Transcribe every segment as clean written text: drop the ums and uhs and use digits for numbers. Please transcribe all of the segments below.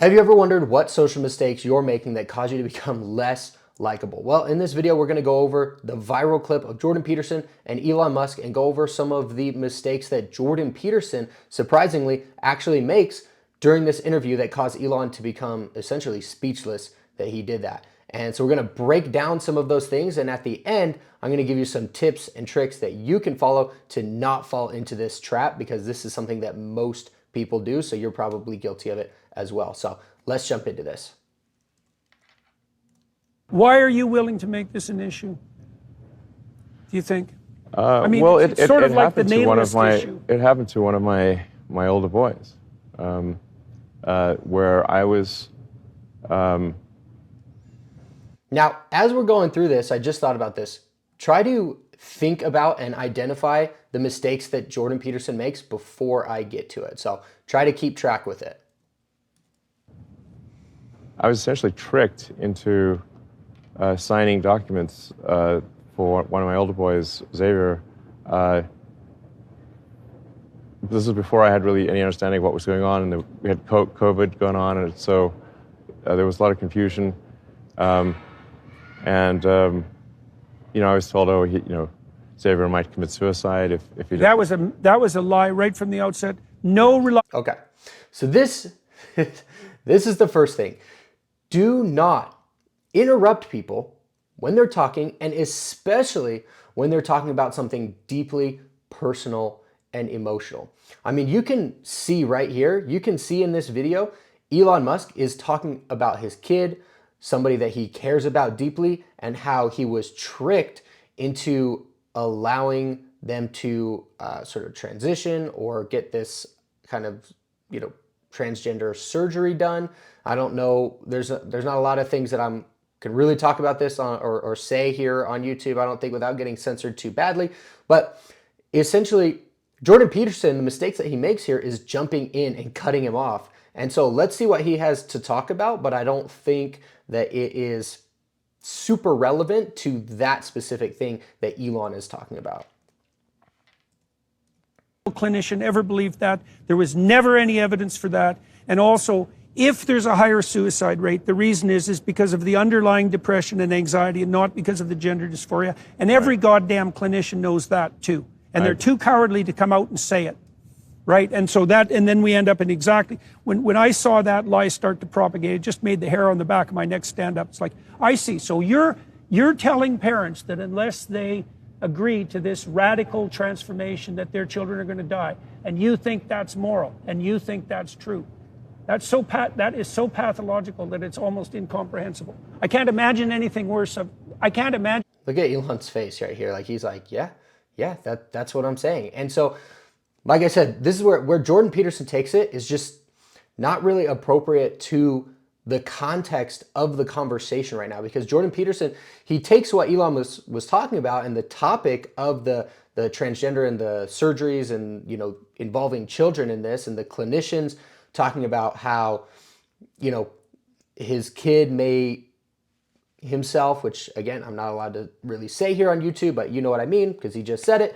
Have you ever wondered what social mistakes you're making that cause you to become less likable? Well, in this video, we're going to go over the viral clip of Jordan Peterson and Elon Musk and go over some of the mistakes that Jordan Peterson, surprisingly, actually makes during this interview that caused Elon to become essentially speechless that he did that. And so we're going to break down some of those things. And at the end, I'm going to give you some tips and tricks that you can follow to not fall into this trap, because this is something that most people do. So you're probably guilty of it as well. So let's jump into this. Why are you willing to make this an issue, do you think? I mean, well, it's sort of like the nameless issue. It happened to one of my older boys, where I was. Now, as we're going through this, I just thought about this. Try to think about and identify the mistakes that Jordan Peterson makes before I get to it. So try to keep track with it. I was essentially tricked into signing documents for one of my older boys, Xavier. This was before I had really any understanding of what was going on, and we had COVID going on, and so there was a lot of confusion. You know, I was told, oh, Xavier might commit suicide if he did. That was a lie right from the outset. Okay, so this this is the first thing. Do not interrupt people when they're talking, and especially when they're talking about something deeply personal and emotional. I mean, you can see right here, you can see in this video, Elon Musk is talking about his kid, somebody that he cares about deeply, and how he was tricked into allowing them to sort of transition or get this kind of, transgender surgery done. I don't know, there's not a lot of things that can really talk about this on or say here on YouTube, I don't think, without getting censored too badly. But essentially, Jordan Peterson, the mistakes that he makes here is jumping in and cutting him off. And so let's see what he has to talk about, but I don't think that it is super relevant to that specific thing that Elon is talking about. Clinician ever believed that. There was never any evidence for that. And also, if there's a higher suicide rate, the reason is because of the underlying depression and anxiety, and not because of the gender dysphoria. And every goddamn clinician knows that too. And they're too cowardly to come out and say it. Right? And so and then we end up in exactly, when I saw that lie start to propagate, it just made the hair on the back of my neck stand up. It's like, I see. So you're telling parents that unless they agree to this radical transformation, that their children are going to die, and you think that's moral, and you think that's true. That is so pathological that it's almost incomprehensible. I can't imagine anything worse. I can't imagine. Look at Elon's face right here. Like, he's like, yeah, that's what I'm saying. And so, like I said, this is where Jordan Peterson takes it is just not really appropriate to the context of the conversation right now, because Jordan Peterson, he takes what Elon was talking about and the topic of the transgender and the surgeries and, involving children in this, and the clinicians talking about how, his kid may himself, which again, I'm not allowed to really say here on YouTube, but you know what I mean, because he just said it,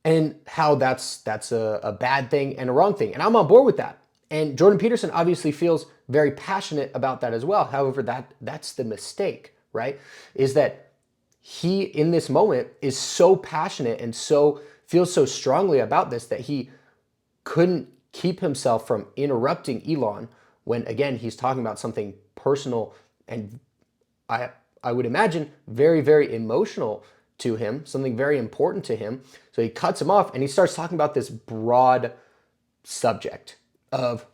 and how that's a bad thing and a wrong thing. And I'm on board with that. And Jordan Peterson obviously feels very passionate about that as well. However, that's the mistake, right? Is that he, in this moment, is so passionate and feels so strongly about this that he couldn't keep himself from interrupting Elon when, again, he's talking about something personal and I would imagine very, very emotional to him, something very important to him. So he cuts him off and he starts talking about this broad subject of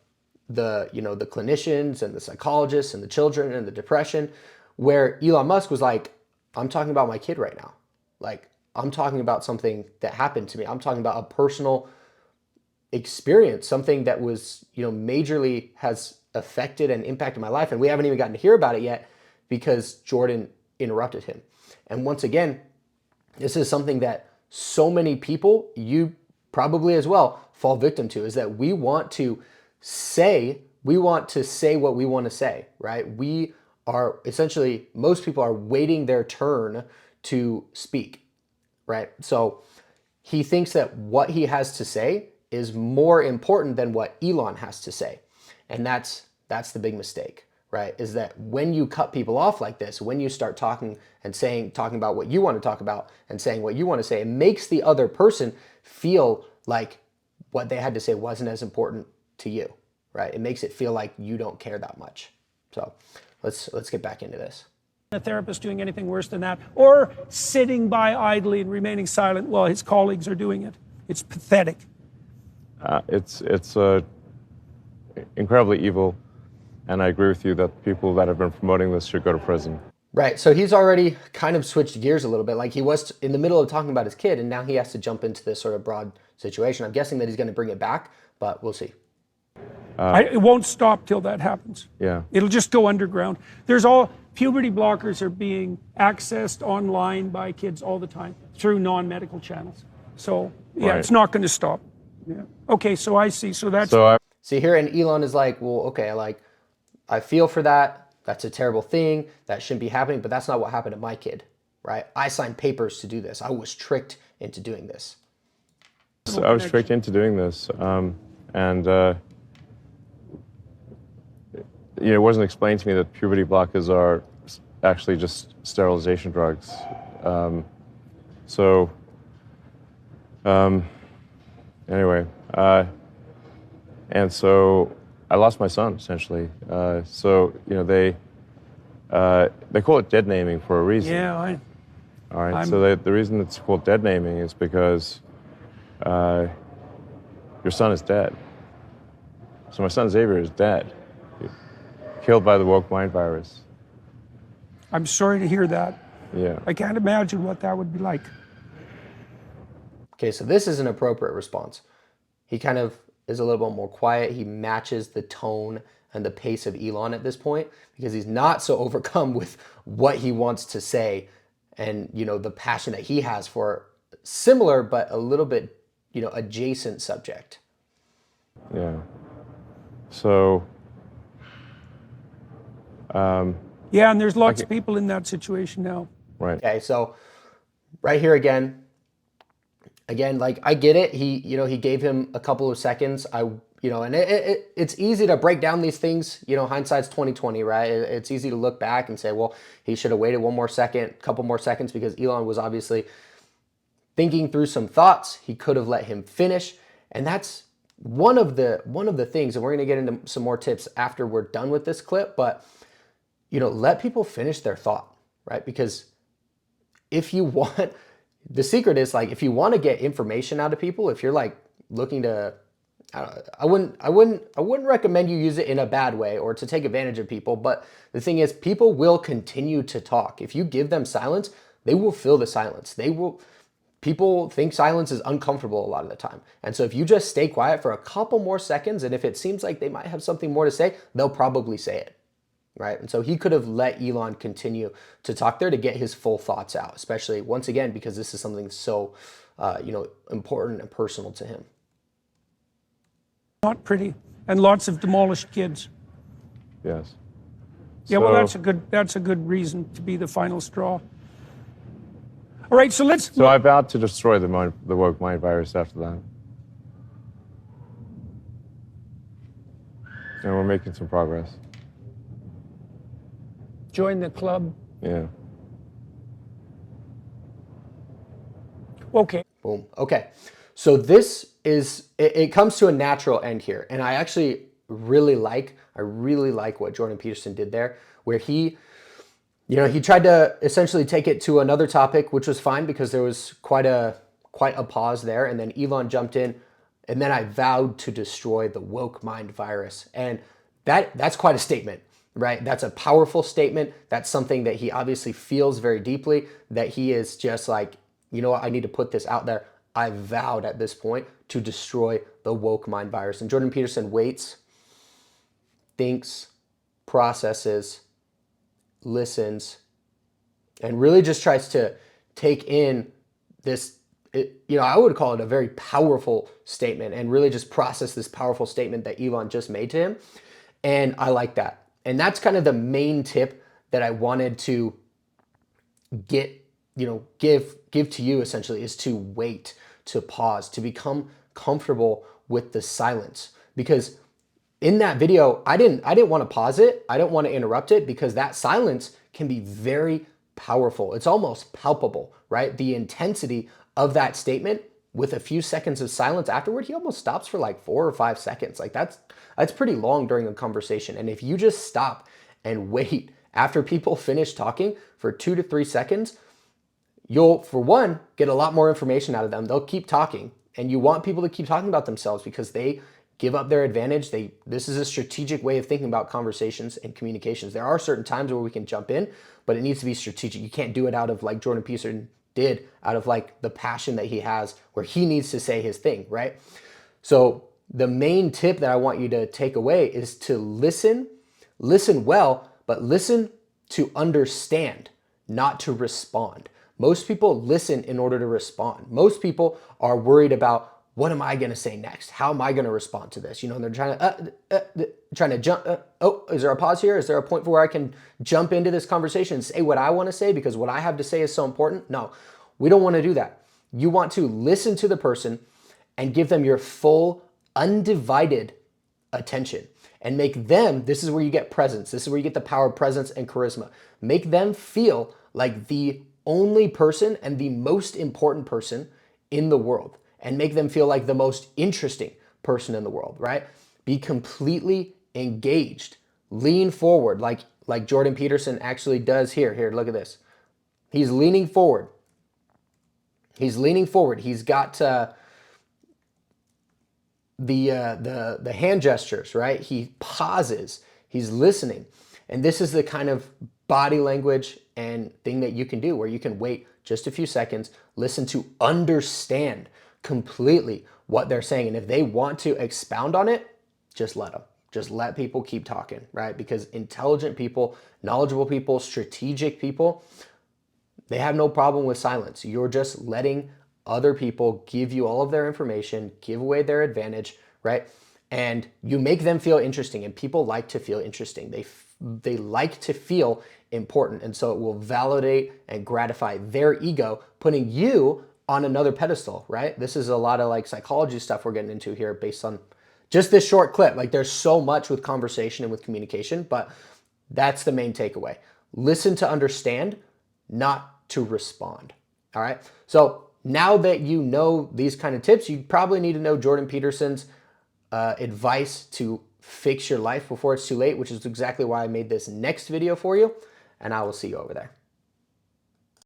the clinicians and the psychologists and the children and the depression, where Elon Musk was like, I'm talking about my kid right now. Like, I'm talking about something that happened to me. I'm talking about a personal experience, something that was, majorly has affected and impacted my life. And we haven't even gotten to hear about it yet because Jordan interrupted him. And once again, this is something that so many people, you probably as well, fall victim to, is that we want to say what we want to say, right? We are essentially, most people are waiting their turn to speak, right? So he thinks that what he has to say is more important than what Elon has to say. And that's That's the big mistake, right? Is that when you cut people off like this, when you start talking about what you want to talk about and saying what you want to say, it makes the other person feel like what they had to say wasn't as important to you, right? It makes it feel like you don't care that much. So let's get back into this. A therapist doing anything worse than that, or sitting by idly and remaining silent while his colleagues are doing it. It's pathetic. It's incredibly evil, and I agree with you that people that have been promoting this should go to prison. Right, so he's already kind of switched gears a little bit. Like he was in the middle of talking about his kid, and now he has to jump into this sort of broad situation. I'm guessing that he's going to bring it back, but we'll see. It won't stop till that happens. Yeah. It'll just go underground. Puberty blockers are being accessed online by kids all the time through non-medical channels. So yeah, Right. It's not going to stop. Yeah. Okay, so I see. So that's See here, and Elon is like, well, okay, like I feel for that. That's a terrible thing. That shouldn't be happening, but that's not what happened to my kid, right? I signed papers to do this. I was tricked into doing this. So I was tricked into doing this, it wasn't explained to me that puberty blockers are actually just sterilization drugs. Anyway, and so I lost my son essentially. They call it dead naming for a reason. yeah. All right. So the reason it's called dead naming is because your son is dead. So my son Xavier is dead, killed by the woke mind virus. I'm sorry to hear that. Yeah. I can't imagine what that would be like. Okay, so this is an appropriate response. He kind of is a little bit more quiet. He matches the tone and the pace of Elon at this point because he's not so overcome with what he wants to say and, the passion that he has for similar but a little bit, adjacent subject. Yeah. So. Yeah, and there's lots of people in that situation now. Right. Okay, so right here again, like I get it. He gave him a couple of seconds. And it's easy to break down these things. Hindsight's 20/20, right? It's easy to look back and say, well, he should have waited one more second, couple more seconds, because Elon was obviously thinking through some thoughts. He could have let him finish, and that's one of the things. And we're going to get into some more tips after we're done with this clip, but let people finish their thought, right? Because if you want, the secret is like, if you want to get information out of people, if you're like looking to, I wouldn't recommend you use it in a bad way or to take advantage of people. But the thing is, people will continue to talk. If you give them silence, they will fill the silence. People think silence is uncomfortable a lot of the time. And so if you just stay quiet for a couple more seconds, and if it seems like they might have something more to say, they'll probably say it. Right? And so he could have let Elon continue to talk there to get his full thoughts out, especially once again, because this is something so, important and personal to him. Not pretty. And lots of demolished kids. Yes. Yeah, well, that's a good reason to be the final straw. All right, so So I vowed to destroy the woke mind virus after that. And we're making some progress. Join the club. Yeah. Okay. Boom. Okay. So this is, it comes to a natural end here. And I actually really like what Jordan Peterson did there, where he tried to essentially take it to another topic, which was fine because there was quite a pause there. And then Elon jumped in, and then I vowed to destroy the woke mind virus. And that's quite a statement. Right? That's a powerful statement. That's something that he obviously feels very deeply, that he is just like, what, I need to put this out there. I vowed at this point to destroy the woke mind virus. And Jordan Peterson waits, thinks, processes, listens, and really just tries to take in this, I would call it a very powerful statement, and really just process this powerful statement that Elon just made to him. And I like that. And that's kind of the main tip that I wanted to give to you essentially, is to wait, to pause, to become comfortable with the silence. Because in that video, I didn't want to pause it. I didn't want to interrupt it because that silence can be very powerful. It's almost palpable, right? The intensity of that statement with a few seconds of silence afterward, he almost stops for like 4 or 5 seconds. Like that's pretty long during a conversation. And if you just stop and wait after people finish talking for 2 to 3 seconds, you'll, for one, get a lot more information out of them. They'll keep talking. And you want people to keep talking about themselves because they give up their advantage. This is a strategic way of thinking about conversations and communications. There are certain times where we can jump in, but it needs to be strategic. You can't do it out of like Jordan Peterson did, out of like the passion that he has where he needs to say his thing, right? So the main tip that I want you to take away is to listen well, but listen to understand, not to respond. Most people listen in order to respond. Most people are worried about, what am I going to say next? How am I going to respond to this? You know, and they're trying to jump. Oh, is there a pause here? Is there a point where I can jump into this conversation and say what I want to say because what I have to say is so important? No, we don't want to do that. You want to listen to the person and give them your full, undivided attention and make them, this is where you get presence. This is where you get the power of presence and charisma. Make them feel like the only person and the most important person in the world, and make them feel like the most interesting person in the world, right? Be completely engaged. Lean forward like Jordan Peterson actually does here. Here, look at this. He's leaning forward. He's leaning forward. He's got the hand gestures, right? He pauses. He's listening. And this is the kind of body language and thing that you can do where you can wait just a few seconds, listen to understand completely what they're saying. And if they want to expound on it, just let them. Just let people keep talking, right? Because intelligent people, knowledgeable people, strategic people, they have no problem with silence. You're just letting other people give you all of their information, give away their advantage, right? And you make them feel interesting, and people like to feel interesting. They like to feel important, and so it will validate and gratify their ego, putting you on another pedestal, right? This is a lot of like psychology stuff we're getting into here based on just this short clip. Like there's so much with conversation and with communication, but that's the main takeaway. Listen to understand, not to respond, all right? So now that you know these kind of tips, you probably need to know Jordan Peterson's advice to fix your life before it's too late, which is exactly why I made this next video for you, and I will see you over there.